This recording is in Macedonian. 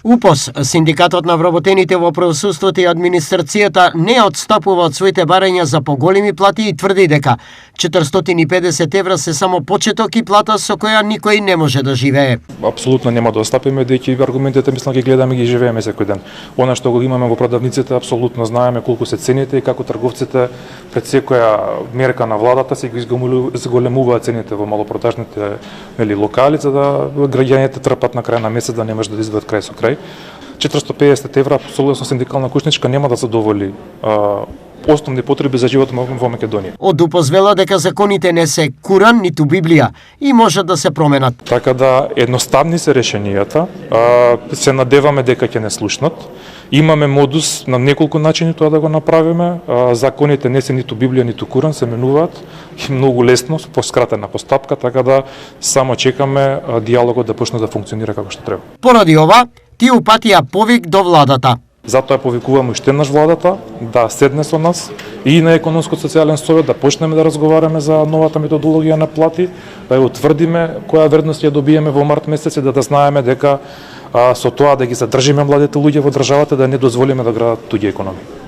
УПОС, Синдикатот на вработените во правосудството и администрацијата, не отстапува од своите барања за поголеми плати и тврди дека 450 евра се само почеток и плата со која никој не може да живее. Апсолутно нема да отстапиме, дејќи аргументите мислам ги гледаме, ги живееме секој ден. Она што го имаме во продавниците, апсолутно знаеме колку се цените и како трговците пред секоја мерка на владата се ги зголемуваат цените во малопродажните локали, за да граѓаните трпат на крај на месец да не може да изведат крај со крај. 450 евра апсолутно синдикална кушничка нема да задоволи основни потреби за живот во Македонија. Од УПОС вела дека законите не се Куран ниту Библија и можат да се променат. Така да едноставни се решенијата, се надеваме дека ќе не слушнат. Имаме модус на неколку начини тоа да го направиме. Законите не се ниту Библија ниту Куран, се менуваат и многу лесно, по скратена постапка, така да само чекаме диалогот да почне да функционира како што треба. Поради ова, тие упатија повик до владата. Затоа повикуваме уште еднаш владата да седне со нас и на економско-социјален совет да почнеме да разговараме за новата методологија на плати, да ја утврдиме која вредност ја добиеме во март месец и да знаеме дека со тоа да ги задржиме младите луѓе во државата, да не дозволиме да градат туѓи економии.